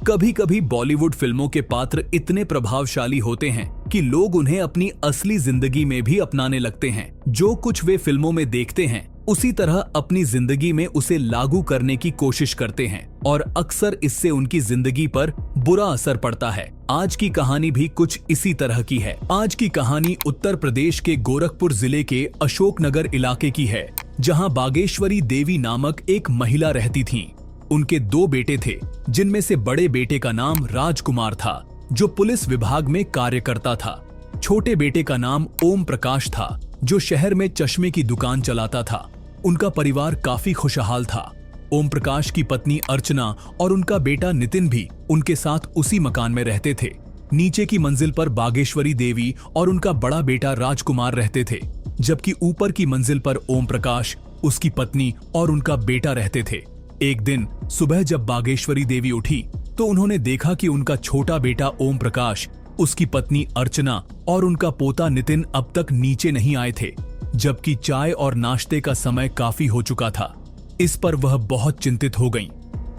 कभी कभी बॉलीवुड फिल्मों के पात्र इतने प्रभावशाली होते हैं कि लोग उन्हें अपनी असली जिंदगी में भी अपनाने लगते हैं। जो कुछ वे फिल्मों में देखते हैं उसी तरह अपनी जिंदगी में उसे लागू करने की कोशिश करते हैं और अक्सर इससे उनकी जिंदगी पर बुरा असर पड़ता है। आज की कहानी भी कुछ इसी तरह की है। आज की कहानी उत्तर प्रदेश के गोरखपुर जिले के अशोकनगर इलाके की है, जहां बागेश्वरी देवी नामक एक महिला रहती थीं। उनके 2 बेटे थे, जिनमें से बड़े बेटे का नाम राजकुमार था, जो पुलिस विभाग में कार्य करता था। छोटे बेटे का नाम ओम प्रकाश था, जो शहर में चश्मे की दुकान चलाता था। उनका परिवार काफी खुशहाल था। ओम प्रकाश की पत्नी अर्चना और उनका बेटा नितिन भी उनके साथ उसी मकान में रहते थे। नीचे की मंजिल पर बागेश्वरी देवी और उनका बड़ा बेटा राजकुमार रहते थे, जबकि ऊपर की मंजिल पर ओम प्रकाश, उसकी पत्नी और उनका बेटा रहते थे। एक दिन सुबह जब बागेश्वरी देवी उठी तो उन्होंने देखा कि उनका छोटा बेटा ओम प्रकाश, उसकी पत्नी अर्चना और उनका पोता नितिन अब तक नीचे नहीं आए थे, जबकि चाय और नाश्ते का समय काफी हो चुका था। इस पर वह बहुत चिंतित हो गईं।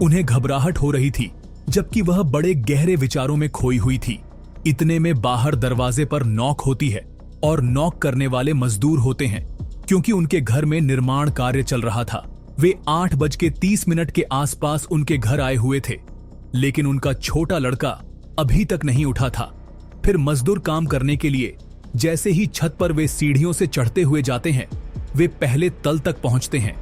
उन्हें घबराहट हो रही थी, जबकि वह बड़े गहरे विचारों में खोई हुई थी। इतने में बाहर दरवाजे पर नॉक होती है और नॉक करने वाले मजदूर होते हैं, क्योंकि उनके घर में निर्माण कार्य चल रहा था। वे 8:30 के आसपास उनके घर आए हुए थे, लेकिन उनका छोटा लड़का अभी तक नहीं उठा था। फिर मजदूर काम करने के लिए जैसे ही छत पर वे सीढ़ियों से चढ़ते हुए जाते हैं, वे पहले तल तक पहुंचते हैं।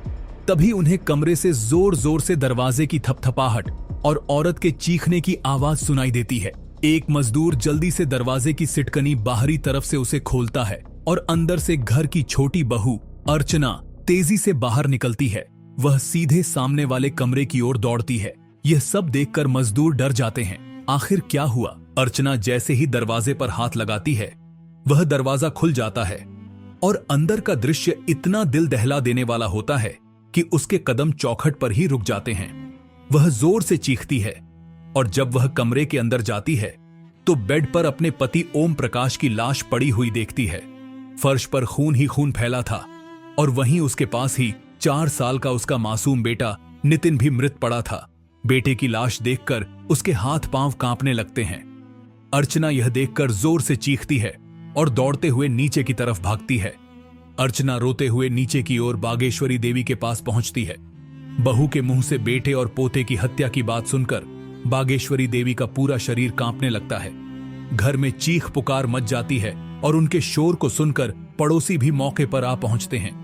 तभी उन्हें कमरे से जोर जोर से दरवाजे की थपथपाहट और औरत के चीखने की आवाज सुनाई देती है। एक मजदूर जल्दी से दरवाजे की सिटकनी बाहरी तरफ से उसे खोलता है और अंदर से घर की छोटी बहू अर्चना तेजी से बाहर निकलती है। वह सीधे सामने वाले कमरे की ओर दौड़ती है। यह सब देखकर मजदूर डर जाते हैं। आखिर क्या हुआ? अर्चना जैसे ही दरवाजे पर हाथ लगाती है, वह दरवाजा खुल जाता है और अंदर का दृश्य इतना दिल दहला देने वाला होता है कि उसके कदम चौखट पर ही रुक जाते हैं। वह जोर से चीखती है और जब वह कमरे के अंदर जाती है तो बेड पर अपने पति ओम प्रकाश की लाश पड़ी हुई देखती है। फर्श पर खून ही खून फैला था और वहीं उसके पास ही 4 साल का उसका मासूम बेटा नितिन भी मृत पड़ा था। बेटे की लाश देखकर उसके हाथ पांव कांपने लगते हैं। अर्चना यह देखकर जोर से चीखती है और दौड़ते हुए नीचे की तरफ भागती है। अर्चना रोते हुए नीचे की ओर बागेश्वरी देवी के पास पहुंचती है। बहू के मुंह से बेटे और पोते की हत्या की बात सुनकर बागेश्वरी देवी का पूरा शरीर कांपने लगता है। घर में चीख पुकार मच जाती है और उनके शोर को सुनकर पड़ोसी भी मौके पर आ पहुंचते हैं।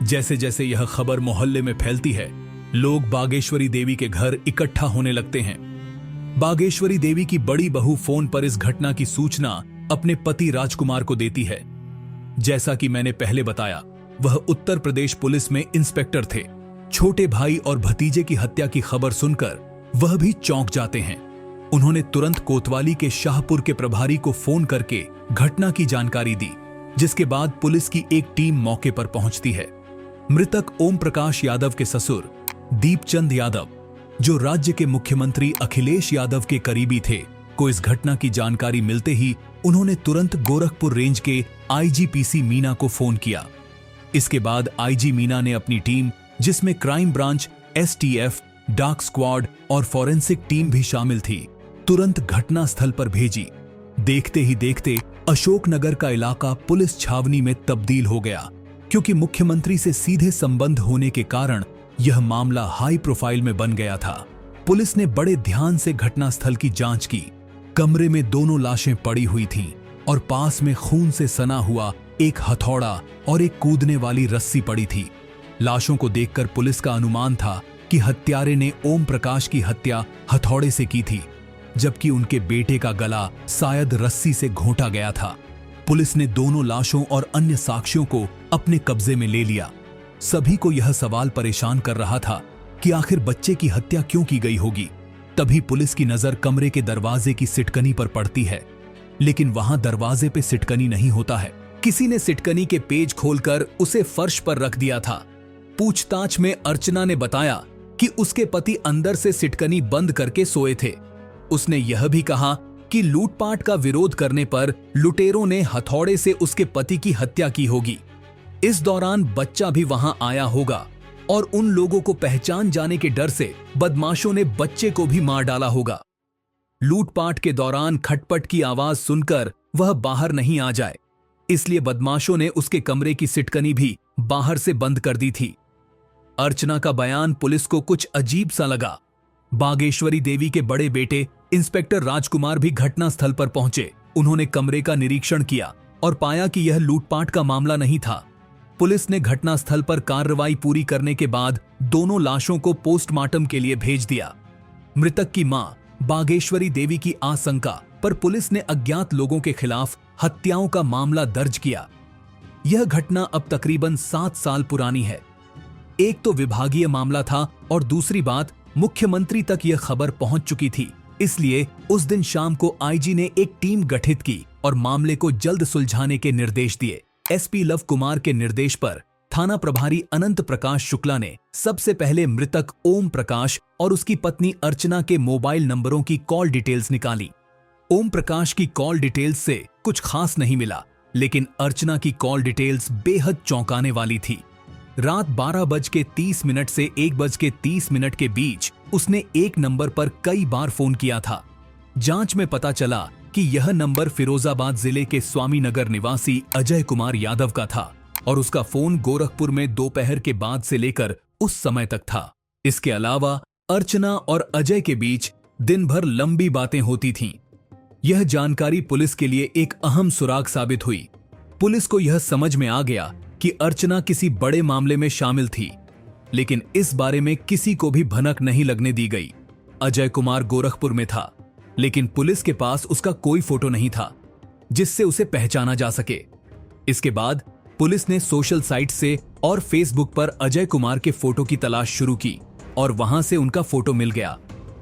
जैसे जैसे यह खबर मोहल्ले में फैलती है, लोग बागेश्वरी देवी के घर इकट्ठा होने लगते हैं। बागेश्वरी देवी की बड़ी बहू फोन पर इस घटना की सूचना अपने पति राजकुमार को देती है। जैसा कि मैंने पहले बताया, वह उत्तर प्रदेश पुलिस में इंस्पेक्टर थे। छोटे भाई और भतीजे की हत्या की खबर सुनकर वह भी चौंक जाते हैं। उन्होंने तुरंत कोतवाली के शाहपुर के प्रभारी को फोन करके घटना की जानकारी दी, जिसके बाद पुलिस की एक टीम मौके पर पहुंचती है। मृतक ओम प्रकाश यादव के ससुर दीपचंद यादव, जो राज्य के मुख्यमंत्री अखिलेश यादव के करीबी थे, को इस घटना की जानकारी मिलते ही उन्होंने तुरंत गोरखपुर रेंज के आईजी मीना को फोन किया। इसके बाद आईजी मीना ने अपनी टीम, जिसमें crime branch, STF, dark squad और फॉरेंसिक टीम भी शामिल थी, तुरंत घटना स्थल पर भेजी। देखते ही देखते अशोकनगर का इलाका पुलिस छावनी में तब्दील हो गया, क्योंकि मुख्यमंत्री से सीधे संबंध होने के कारण यह मामला हाई प्रोफाइल में बन गया था। पुलिस ने बड़े ध्यान से घटनास्थल की जांच की। कमरे में दोनों लाशें पड़ी हुई थीं और पास में खून से सना हुआ एक हथौड़ा और एक कूदने वाली रस्सी पड़ी थी। लाशों को देखकर पुलिस का अनुमान था कि हत्यारे ने ओम प्रकाश की हत्या हथौड़े से की थी, जबकि उनके बेटे का गला शायद रस्सी से घोंटा गया था। पुलिस ने दोनों लाशों और अन्य साक्ष्यों को अपने कब्जे में ले लिया। सभी को यह सवाल परेशान कर रहा था कि आखिर बच्चे की हत्या क्यों की गई होगी। तभी पुलिस की नजर कमरे के दरवाजे की सिटकनी पर पड़ती है, लेकिन वहां दरवाजे पे सिटकनी नहीं होता है। किसी ने सिटकनी के पेज खोलकर उसे फर्श पर रख दिया था। पूछताछ में अर्चना ने बताया कि उसके पति अंदर से सिटकनी बंद करके सोए थे। उसने यह भी कहा कि लूटपाट का विरोध करने पर लुटेरों ने हथौड़े से उसके पति की हत्या की होगी। इस दौरान बच्चा भी वहां आया होगा और उन लोगों को पहचान जाने के डर से बदमाशों ने बच्चे को भी मार डाला होगा। लूटपाट के दौरान खटपट की आवाज सुनकर वह बाहर नहीं आ जाए, इसलिए बदमाशों ने उसके कमरे की सिटकनी भी बाहर से बंद कर दी थी। अर्चना का बयान पुलिस को कुछ अजीब सा लगा। बागेश्वरी देवी के बड़े बेटे इंस्पेक्टर राजकुमार भी घटनास्थल पर पहुंचे। उन्होंने कमरे का निरीक्षण किया और पाया कि यह लूटपाट का मामला नहीं था। पुलिस ने घटनास्थल पर कार्रवाई पूरी करने के बाद दोनों लाशों को पोस्टमार्टम के लिए भेज दिया। मृतक की मां बागेश्वरी देवी की आशंका पर पुलिस ने अज्ञात लोगों के खिलाफ हत्याओं का मामला दर्ज किया। यह घटना अब तकरीबन 7 साल पुरानी है। एक तो विभागीय मामला था और दूसरी बात, मुख्यमंत्री तक यह खबर पहुंच चुकी थी। इसलिए उस दिन शाम को आईजी ने एक टीम गठित की और मामले को जल्द सुलझाने के निर्देश दिए। एसपी लव कुमार के निर्देश पर थाना प्रभारी अनंत प्रकाश शुक्ला ने सबसे पहले मृतक ओम प्रकाश और उसकी पत्नी अर्चना के मोबाइल नंबरों की कॉल डिटेल्स निकाली। ओम प्रकाश की कॉल डिटेल्स से कुछ खास नहीं मिला, लेकिन अर्चना की कॉल डिटेल्स बेहद चौंकाने वाली थी। रात 12:30 से 1:30 के बीच उसने एक नंबर पर कई बार फोन किया था। जांच में पता चला कि यह नंबर फिरोजाबाद जिले के स्वामीनगर निवासी अजय कुमार यादव का था और उसका फोन गोरखपुर में दोपहर के बाद से लेकर उस समय तक था। इसके अलावा अर्चना और अजय के बीच दिन भर लंबी बातें होती थीं। यह जानकारी पुलिस के लिए एक अहम सुराग साबित हुई। पुलिस को यह समझ में आ गया कि अर्चना किसी बड़े मामले में शामिल थी, लेकिन इस बारे में किसी को भी भनक नहीं लगने दी गई। अजय कुमार गोरखपुर में था, लेकिन पुलिस के पास उसका कोई फोटो नहीं था जिससे उसे पहचाना जा सके। इसके बाद पुलिस ने सोशल साइट से और फेसबुक पर अजय कुमार के फोटो की तलाश शुरू की और वहां से उनका फोटो मिल गया।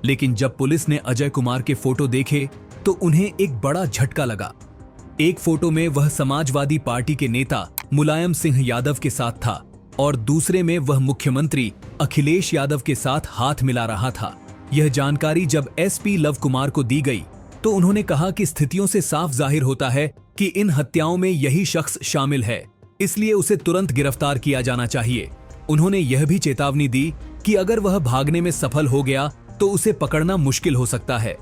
लेकिन जब पुलिस ने अजय कुमार के फोटो देखे तो उन्हें एक बड़ा झटका लगा। एक फोटो में वह समाजवादी पार्टी के नेता मुलायम सिंह यादव के साथ था और दूसरे में वह मुख्यमंत्री अखिलेश यादव के साथ हाथ मिला रहा था। यह जानकारी जब एसपी लव कुमार को दी गई तो उन्होंने कहा कि स्थितियों से साफ जाहिर होता है कि इन हत्याओं में यही शख्स शामिल है, इसलिए उसे तुरंत गिरफ्तार किया जाना चाहिए। उन्होंने यह भी चेतावनी दी कि अगर वह भागने में सफल हो गया तो उसे पकड़ना मुश्किल हो सकता है।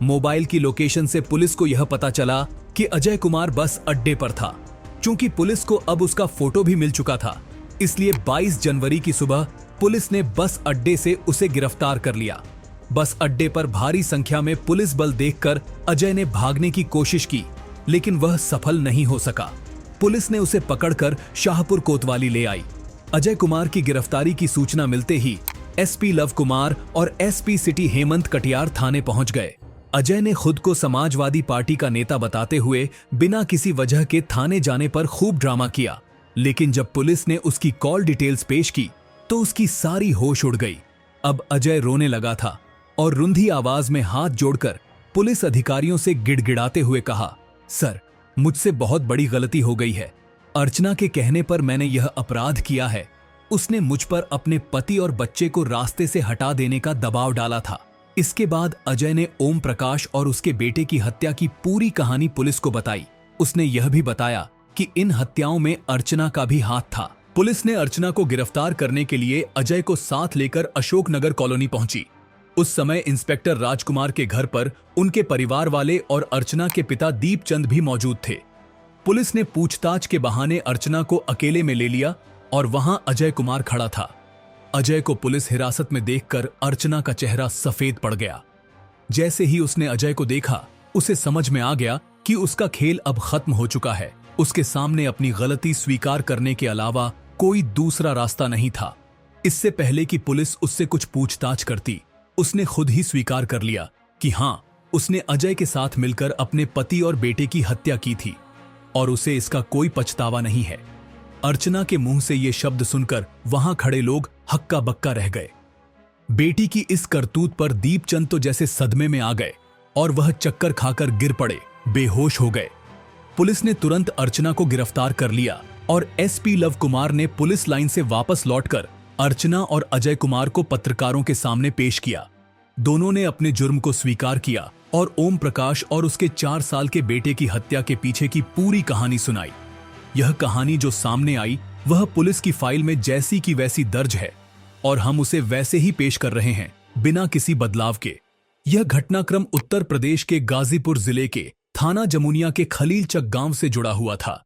मोबाइल की लोकेशन से पुलिस को यह पता चला कि अजय कुमार बस अड्डे पर था। चूंकि पुलिस को अब उसका फोटो भी मिल चुका था, इसलिए 22 जनवरी की सुबह पुलिस ने बस अड्डे से उसे गिरफ्तार कर लिया। बस अड्डे पर भारी संख्या में पुलिस बल देखकर अजय ने भागने की कोशिश की, लेकिन वह सफल नहीं हो सका। पुलिस ने उसे पकड़कर शाहपुर कोतवाली ले आई। अजय कुमार की गिरफ्तारी की सूचना मिलते ही एसपी लव कुमार और एसपी सिटी हेमंत कटियार थाने पहुंच गए। अजय ने खुद को समाजवादी पार्टी का नेता बताते हुए बिना किसी वजह के थाने जाने पर खूब ड्रामा किया, लेकिन जब पुलिस ने उसकी कॉल डिटेल्स पेश की तो उसकी सारी होश उड़ गई। अब अजय रोने लगा था और रुंधी आवाज में हाथ जोड़कर पुलिस अधिकारियों से गिड़गिड़ाते हुए कहा, सर, मुझसे बहुत बड़ी गलती हो गई है। अर्चना के कहने पर मैंने यह अपराध किया है। उसने मुझ पर अपने पति और बच्चे को रास्ते से हटा देने का दबाव डाला था। इसके बाद अजय ने ओम प्रकाश और उसके बेटे की हत्या की पूरी कहानी पुलिस को बताई। उसने यह भी बताया कि इन हत्याओं में अर्चना का भी हाथ था। पुलिस ने अर्चना को गिरफ्तार करने के लिए अजय को साथ लेकर अशोकनगर कॉलोनी पहुंची। उस समय इंस्पेक्टर राजकुमार के घर पर उनके परिवार वाले और अर्चना के पिता दीपचंद भी मौजूद थे। पुलिस ने पूछताछ के बहाने अर्चना को अकेले में ले लिया और वहां अजय कुमार खड़ा था। अजय को पुलिस हिरासत में देखकर अर्चना का चेहरा सफेद पड़ गया। जैसे ही उसने अजय को देखा, उसे समझ में आ गया कि उसका खेल अब खत्म हो चुका है। उसके सामने अपनी गलती स्वीकार करने के अलावा कोई दूसरा रास्ता नहीं था। इससे पहले कि पुलिस उससे कुछ पूछताछ करती, उसने खुद ही स्वीकार कर लिया कि हाँ, उसने अजय के साथ मिलकर अपने पति और बेटे की हत्या की थी और उसे इसका कोई पछतावा नहीं है। अर्चना के मुंह से ये शब्द सुनकर वहां खड़े लोग हक्का बक्का रह गए। बेटी की इस करतूत पर दीपचंद तो जैसे सदमे में आ गए और वह चक्कर खाकर गिर पड़े, बेहोश हो गए। पुलिस ने तुरंत अर्चना को गिरफ्तार कर लिया और एसपी लव कुमार ने पुलिस लाइन से वापस लौटकर अर्चना और अजय कुमार को पत्रकारों के सामने पेश किया। दोनों ने अपने जुर्म को स्वीकार किया और ओम प्रकाश और उसके 4 साल के बेटे की हत्या के पीछे की पूरी कहानी सुनाई। यह कहानी जो सामने आई वह पुलिस की फाइल में जैसी की वैसी दर्ज है और हम उसे वैसे ही पेश कर रहे हैं, बिना किसी बदलाव के। यह घटनाक्रम उत्तर प्रदेश के गाजीपुर जिले के थाना जमुनिया के खलीलचक गांव से जुड़ा हुआ था।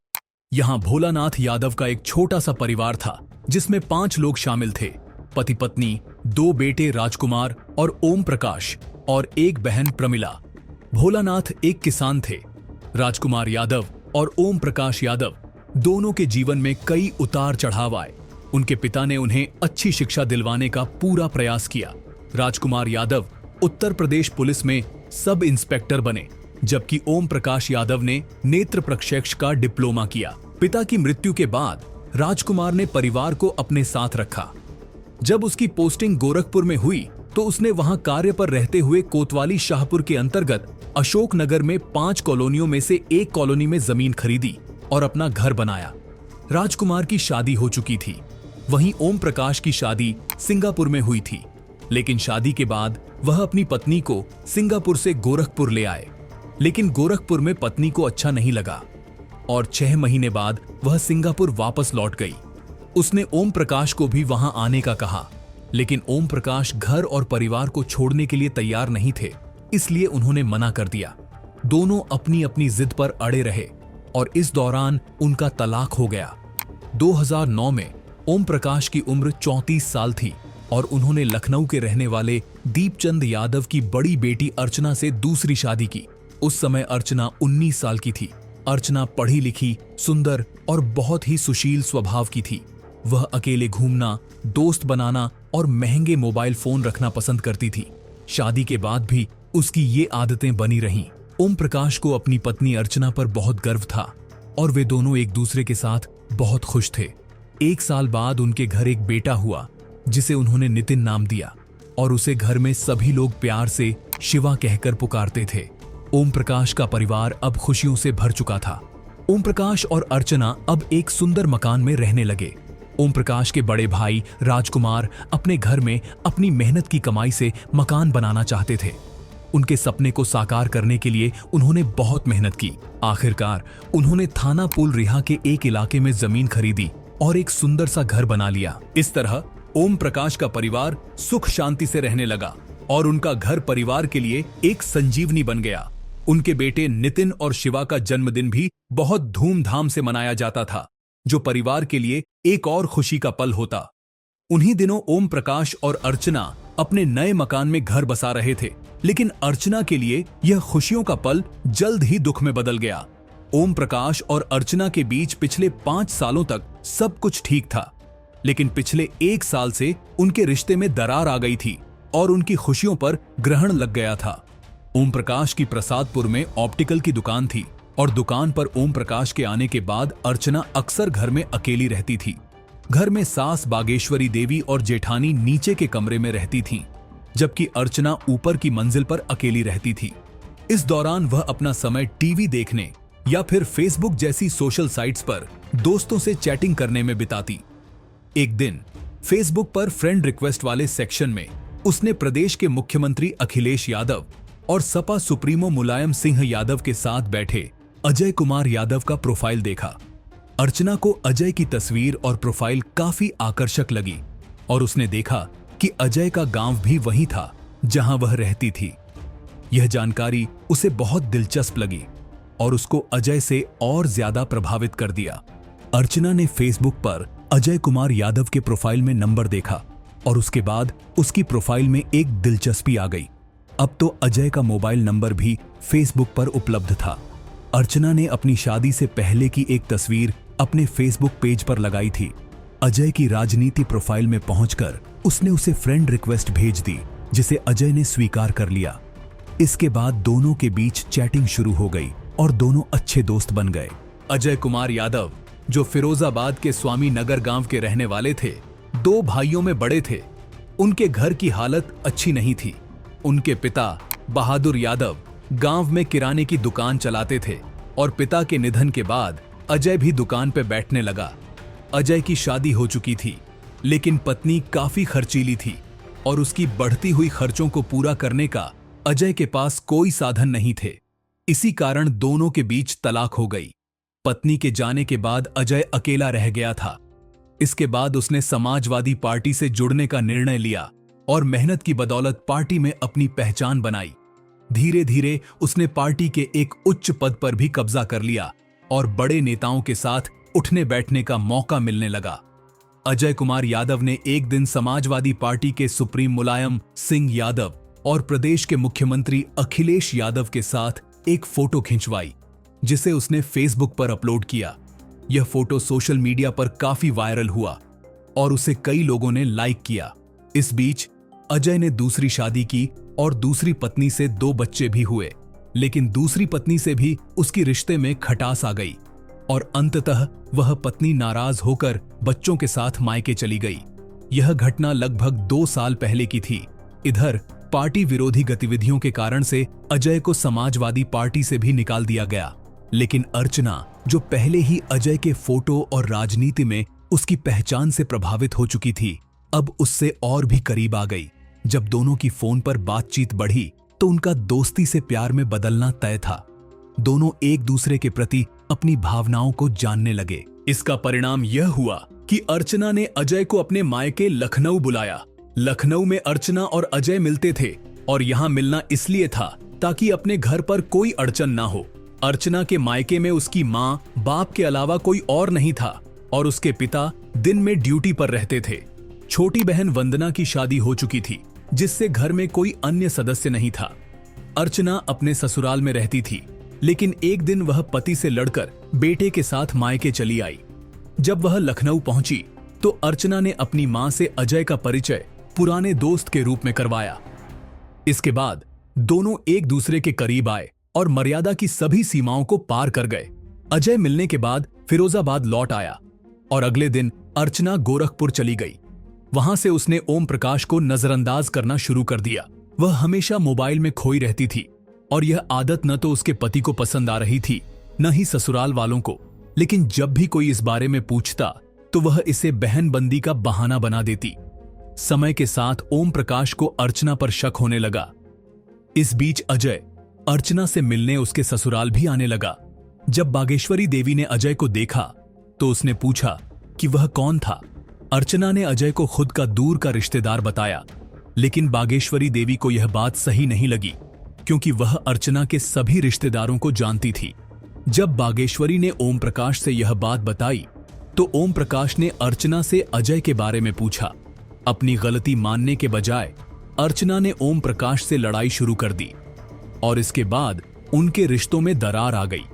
यहां भोलानाथ यादव का एक छोटा सा परिवार था जिसमें 5 लोग शामिल थे। पति पत्नी, 2 बेटे राजकुमार और ओम प्रकाश और एक बहन प्रमिला। भोलानाथ एक किसान थे। राजकुमार यादव और ओम प्रकाश यादव दोनों के जीवन में कई उतार चढ़ाव आए। उनके पिता ने उन्हें अच्छी शिक्षा दिलवाने का पूरा प्रयास किया। राजकुमार यादव उत्तर प्रदेश पुलिस में सब इंस्पेक्टर बने, जबकि ओम प्रकाश यादव ने नेत्र प्रक्षेक्ष का डिप्लोमा किया। पिता की मृत्यु के बाद राजकुमार ने परिवार को अपने साथ रखा। जब उसकी पोस्टिंग गोरखपुर में हुई तो उसने वहां कार्य पर रहते हुए कोतवाली शाहपुर के अंतर्गत अशोकनगर में 5 कॉलोनियों में से एक कॉलोनी में जमीन खरीदी और अपना घर बनाया। राजकुमार की शादी हो चुकी थी। वहीं ओम प्रकाश की शादी सिंगापुर में हुई थी, लेकिन शादी के बाद वह अपनी पत्नी को सिंगापुर से गोरखपुर ले आए। लेकिन गोरखपुर में पत्नी को अच्छा नहीं लगा और 6 महीने बाद वह सिंगापुर वापस लौट गई। उसने ओम प्रकाश को भी वहां आने का कहा, लेकिन ओम प्रकाश घर और परिवार को छोड़ने के लिए तैयार नहीं थे, इसलिए उन्होंने मना कर दिया। दोनों अपनी अपनी जिद पर अड़े रहे और इस दौरान उनका तलाक हो गया। 2009 में ओम प्रकाश की उम्र 34 साल थी और उन्होंने लखनऊ के रहने वाले दीपचंद यादव की बड़ी बेटी अर्चना से दूसरी शादी की। उस समय अर्चना 19 साल की थी। अर्चना पढ़ी लिखी, सुंदर और बहुत ही सुशील स्वभाव की थी। वह अकेले घूमना, दोस्त बनाना और महंगे मोबाइल फोन रखना पसंद करती थी। शादी के बाद भी उसकी ये आदतें बनी रहीं। ओम प्रकाश को अपनी पत्नी अर्चना पर बहुत गर्व था और वे दोनों एक दूसरे के साथ बहुत खुश थे। 1 साल बाद उनके घर एक बेटा हुआ जिसे उन्होंने नितिन नाम दिया और उसे घर में सभी लोग प्यार से शिवा कहकर पुकारते थे। ओम प्रकाश का परिवार अब खुशियों से भर चुका था। ओम प्रकाश और अर्चना अब एक सुंदर मकान में रहने लगे। ओम प्रकाश के बड़े भाई राजकुमार अपने घर में अपनी मेहनत की कमाई से मकान बनाना चाहते थे। उनके सपने को साकार करने के लिए उन्होंने बहुत मेहनत की। आखिरकार उन्होंने थाना पुल रिहा के एक इलाके में जमीन खरीदी और एक सुंदर सा घर बना लिया। इस तरह ओम प्रकाश का परिवार सुख शांति से रहने लगा और उनका घर परिवार के लिए एक संजीवनी बन गया। उनके बेटे नितिन और शिवा का जन्मदिन भी बहुत धूमधाम से मनाया जाता था, जो परिवार के लिए एक और खुशी का पल होता। उन्हीं दिनों ओम प्रकाश और अर्चना अपने नए मकान में घर बसा रहे थे, लेकिन अर्चना के लिए यह खुशियों का पल जल्द ही दुख में बदल गया। ओम प्रकाश और अर्चना के बीच पिछले 5 सालों तक सब कुछ ठीक था, लेकिन पिछले 1 साल से उनके रिश्ते में दरार आ गई थी और उनकी खुशियों पर ग्रहण लग गया था। ओम प्रकाश की प्रसादपुर में ऑप्टिकल की दुकान थी और दुकान पर ओम प्रकाश के आने के बाद अर्चना अक्सर घर में अकेली रहती थी। घर में सास बागेश्वरी देवी और जेठानी नीचे के कमरे में रहती थीं, जबकि अर्चना ऊपर की मंजिल पर अकेली रहती थी। इस दौरान वह अपना समय टीवी देखने या फिर फेसबुक जैसी सोशल साइट्स पर दोस्तों से चैटिंग करने में बिताती। एक दिन फेसबुक पर फ्रेंड रिक्वेस्ट वाले सेक्शन में उसने प्रदेश के मुख्यमंत्री अखिलेश यादव और सपा सुप्रीमो मुलायम सिंह यादव के साथ बैठे अजय कुमार यादव का प्रोफाइल देखा। अर्चना को अजय की तस्वीर और प्रोफाइल काफी आकर्षक लगी और उसने देखा कि अजय का गांव भी वही था जहां वह रहती थी। यह जानकारी उसे बहुत दिलचस्प लगी और उसको अजय से और ज्यादा प्रभावित कर दिया। अर्चना ने फेसबुक पर अजय कुमार यादव के प्रोफाइल में नंबर देखा और उसके बाद उसकी प्रोफाइल में एक दिलचस्पी आ गई। अब तो अजय का मोबाइल नंबर भी फेसबुक पर उपलब्ध था। अर्चना ने अपनी शादी से पहले की एक तस्वीर अपने फेसबुक पेज पर लगाई थी। अजय की राजनीति प्रोफाइल में पहुंचकर उसने उसे फ्रेंड रिक्वेस्ट भेज दी, जिसे अजय ने स्वीकार कर लिया। इसके बाद दोनों के बीच चैटिंग शुरू हो गई और दोनों अच्छे दोस्त बन गए। अजय कुमार यादव, जो फिरोजाबाद के स्वामी नगर गांव के रहने वाले थे, 2 भाइयों में बड़े थे। उनके घर की हालत अच्छी नहीं थी। उनके पिता बहादुर यादव गांव में किराने की दुकान चलाते थे और पिता के निधन के बाद अजय भी दुकान पर बैठने लगा। अजय की शादी हो चुकी थी, लेकिन पत्नी काफी खर्चीली थी और उसकी बढ़ती हुई खर्चों को पूरा करने का अजय के पास कोई साधन नहीं थे। इसी कारण दोनों के बीच तलाक हो गई। पत्नी के जाने के बाद अजय अकेला रह गया था। इसके बाद उसने समाजवादी पार्टी से जुड़ने का निर्णय लिया और मेहनत की बदौलत पार्टी में अपनी पहचान बनाई। धीरे धीरे उसने पार्टी के एक उच्च पद पर भी कब्जा कर लिया और बड़े नेताओं के साथ उठने बैठने का मौका मिलने लगा। अजय कुमार यादव ने एक दिन समाजवादी पार्टी के सुप्रीम मुलायम सिंह यादव और प्रदेश के मुख्यमंत्री अखिलेश यादव के साथ एक फोटो खिंचवाई, जिसे उसने फेसबुक पर अपलोड किया। यह फोटो सोशल मीडिया पर काफी वायरल हुआ और उसे कई लोगों ने लाइक किया। इस बीच अजय ने दूसरी शादी की और दूसरी पत्नी से 2 बच्चे भी हुए, लेकिन दूसरी पत्नी से भी उसकी रिश्ते में खटास आ गई और अंततः वह पत्नी नाराज होकर बच्चों के साथ मायके चली गई। यह घटना लगभग 2 साल पहले की थी। इधर पार्टी विरोधी गतिविधियों के कारण से अजय को समाजवादी पार्टी से भी निकाल दिया गया, लेकिन अर्चना, जो पहले ही अजय के फोटो और राजनीति में उसकी पहचान से प्रभावित हो चुकी थी, अब उससे और भी करीब आ गई। जब दोनों की फोन पर बातचीत बढ़ी तो उनका दोस्ती से प्यार में बदलना तय था। दोनों एक दूसरे के प्रति अपनी भावनाओं को जानने लगे। इसका परिणाम यह हुआ कि अर्चना ने अजय को अपने मायके लखनऊ बुलाया। लखनऊ में अर्चना और अजय मिलते थे और यहाँ मिलना इसलिए था ताकि अपने घर पर कोई अड़चन ना हो। अर्चना के मायके में उसकी माँ बाप के अलावा कोई और नहीं था और उसके पिता दिन में ड्यूटी पर रहते थे। छोटी बहन वंदना की शादी हो चुकी थी, जिससे घर में कोई अन्य सदस्य नहीं था। अर्चना अपने ससुराल में रहती थी, लेकिन एक दिन वह पति से लड़कर बेटे के साथ मायके चली आई। जब वह लखनऊ पहुंची तो अर्चना ने अपनी मां से अजय का परिचय पुराने दोस्त के रूप में करवाया। इसके बाद दोनों एक दूसरे के करीब आए और मर्यादा की सभी सीमाओं को पार कर गए। अजय मिलने के बाद फिरोजाबाद लौट आया और अगले दिन अर्चना गोरखपुर चली गई। वहां से उसने ओम प्रकाश को नजरअंदाज करना शुरू कर दिया। वह हमेशा मोबाइल में खोई रहती थी और यह आदत न तो उसके पति को पसंद आ रही थी, न ही ससुराल वालों को। लेकिन जब भी कोई इस बारे में पूछता तो वह इसे बहनबंदी का बहाना बना देती। समय के साथ ओम प्रकाश को अर्चना पर शक होने लगा। इस बीच अजय अर्चना से मिलने उसके ससुराल भी आने लगा। जब बागेश्वरी देवी ने अजय को देखा तो उसने पूछा कि वह कौन था। अर्चना ने अजय को खुद का दूर का रिश्तेदार बताया, लेकिन बागेश्वरी देवी को यह बात सही नहीं लगी, क्योंकि वह अर्चना के सभी रिश्तेदारों को जानती थी। जब बागेश्वरी ने ओम प्रकाश से यह बात बताई तो ओम प्रकाश ने अर्चना से अजय के बारे में पूछा। अपनी गलती मानने के बजाय अर्चना ने ओम प्रकाश से लड़ाई शुरू कर दी और इसके बाद उनके रिश्तों में दरार आ गई।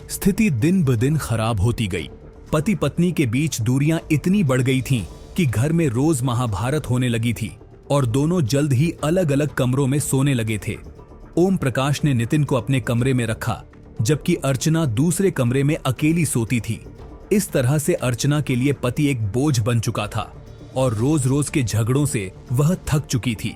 स्थिति दिन ब दिन खराब होती गई। पति पत्नी के बीच दूरियां इतनी बढ़ गई थीं कि घर में रोज महाभारत होने लगी थी और दोनों जल्द ही अलग अलग कमरों में सोने लगे थे। ओम प्रकाश ने नितिन को अपने कमरे में रखा, जबकि अर्चना दूसरे कमरे में अकेली सोती थी। इस तरह से अर्चना के लिए पति एक बोझ बन चुका था और रोज रोज के झगड़ों से वह थक चुकी थी।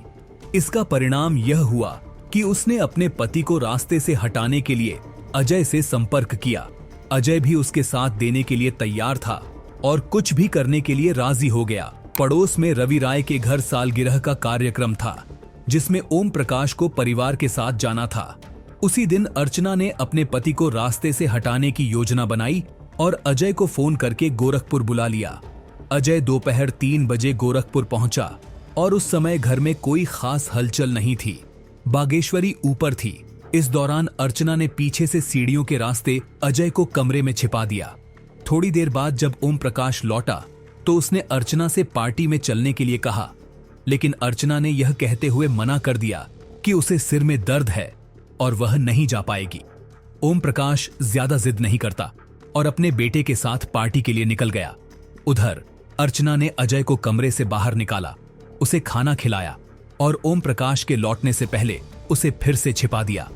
इसका परिणाम यह हुआ कि उसने अपने पति को रास्ते से हटाने के लिए अजय से संपर्क किया। अजय भी उसके साथ देने के लिए तैयार था और कुछ भी करने के लिए राजी हो गया। पड़ोस में रवि राय के घर सालगिरह का कार्यक्रम था, जिसमें ओम प्रकाश को परिवार के साथ जाना था। उसी दिन अर्चना ने अपने पति को रास्ते से हटाने की योजना बनाई और अजय को फोन करके गोरखपुर बुला लिया। अजय दोपहर 3 बजे गोरखपुर पहुंचा और उस समय घर में कोई खास हलचल नहीं थी। बागेश्वरी ऊपर थी। इस दौरान अर्चना ने पीछे से सीढ़ियों के रास्ते अजय को कमरे में छिपा दिया। थोड़ी देर बाद जब ओम प्रकाश लौटा तो उसने अर्चना से पार्टी में चलने के लिए कहा, लेकिन अर्चना ने यह कहते हुए मना कर दिया कि उसे सिर में दर्द है और वह नहीं जा पाएगी। ओम प्रकाश ज्यादा जिद नहीं करता और अपने बेटे के साथ पार्टी के लिए निकल गया। उधर अर्चना ने अजय को कमरे से बाहर निकाला, उसे खाना खिलाया और ओम प्रकाश के लौटने से पहले उसे फिर से छिपा दिया।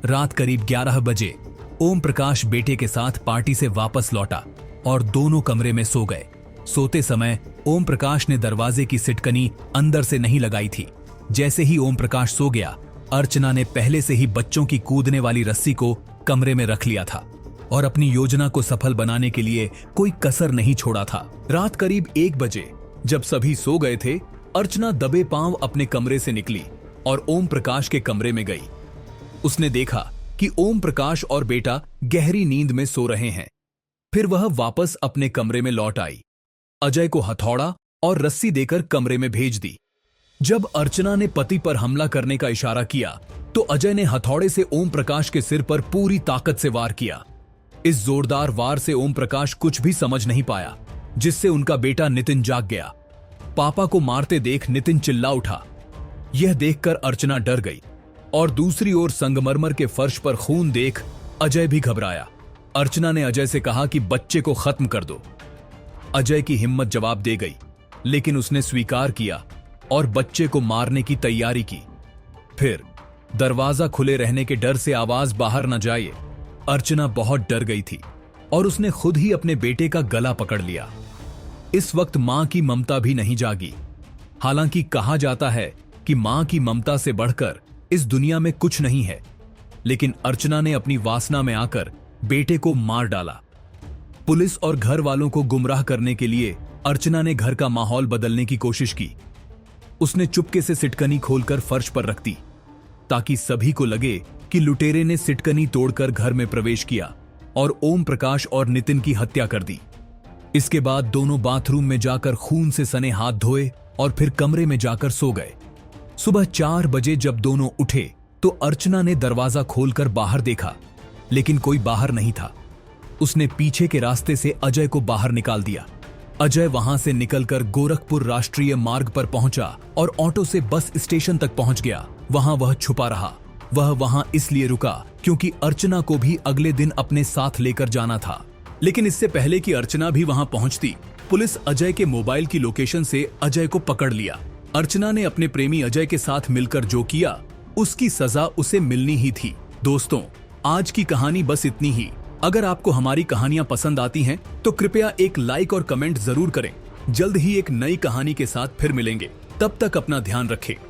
रात करीब 11 बजे ओम प्रकाश बेटे के साथ पार्टी से वापस लौटा और दोनों कमरे में सो गए। सोते समय ओम प्रकाश ने दरवाजे की सिटकनी अंदर से नहीं लगाई थी। जैसे ही ओम प्रकाश सो गया, अर्चना ने पहले से ही बच्चों की कूदने वाली रस्सी को कमरे में रख लिया था और अपनी योजना को सफल बनाने के लिए कोई कसर नहीं छोड़ा था। रात करीब 1 बजे जब सभी सो गए थे, अर्चना दबे पांव अपने कमरे से निकली और ओम प्रकाश के कमरे में गई। उसने देखा कि ओम प्रकाश और बेटा गहरी नींद में सो रहे हैं। फिर वह वापस अपने कमरे में लौट आई। अजय को हथौड़ा और रस्सी देकर कमरे में भेज दी। जब अर्चना ने पति पर हमला करने का इशारा किया तो अजय ने हथौड़े से ओम प्रकाश के सिर पर पूरी ताकत से वार किया। इस जोरदार वार से ओम प्रकाश कुछ भी समझ नहीं पाया, जिससे उनका बेटा नितिन जाग गया। पापा को मारते देख नितिन चिल्ला उठा। यह देखकर अर्चना डर गई और दूसरी ओर संगमरमर के फर्श पर खून देख अजय भी घबराया। अर्चना ने अजय से कहा कि बच्चे को खत्म कर दो। अजय की हिम्मत जवाब दे गई, लेकिन उसने स्वीकार किया और बच्चे को मारने की तैयारी की। फिर दरवाजा खुले रहने के डर से आवाज बाहर न जाए, अर्चना बहुत डर गई थी और उसने खुद ही अपने बेटे का गला पकड़ लिया। इस वक्त मां की ममता भी नहीं जागी। हालांकि कहा जाता है कि मां की ममता से बढ़कर इस दुनिया में कुछ नहीं है, लेकिन अर्चना ने अपनी वासना में आकर बेटे को मार डाला। पुलिस और घर वालों को गुमराह करने के लिए अर्चना ने घर का माहौल बदलने की कोशिश की। उसने चुपके से सिटकनी खोलकर फर्श पर रख दी ताकि सभी को लगे कि लुटेरे ने सिटकनी तोड़कर घर में प्रवेश किया और ओम प्रकाश और नितिन की हत्या कर दी। इसके बाद दोनों बाथरूम में जाकर खून से सने हाथ धोए और फिर कमरे में जाकर सो गए। सुबह 4 बजे जब दोनों उठे तो अर्चना ने दरवाजा खोलकर बाहर देखा, लेकिन कोई बाहर नहीं था। उसने पीछे के रास्ते से अजय को बाहर निकाल दिया। अजय वहां से निकलकर गोरखपुर राष्ट्रीय मार्ग पर पहुंचा और ऑटो से बस स्टेशन तक पहुंच गया। वहां वह छुपा रहा। वह वहां इसलिए रुका क्योंकि अर्चना को भी अगले दिन अपने साथ लेकर जाना था। लेकिन इससे पहले कि अर्चना भी वहां पहुंचती, पुलिस अजय के मोबाइल की लोकेशन से अजय को पकड़ लिया। अर्चना ने अपने प्रेमी अजय के साथ मिलकर जो किया, उसकी सजा उसे मिलनी ही थी। दोस्तों, आज की कहानी बस इतनी ही। अगर आपको हमारी कहानियां पसंद आती हैं तो कृपया एक लाइक और कमेंट जरूर करें। जल्द ही एक नई कहानी के साथ फिर मिलेंगे। तब तक अपना ध्यान रखें।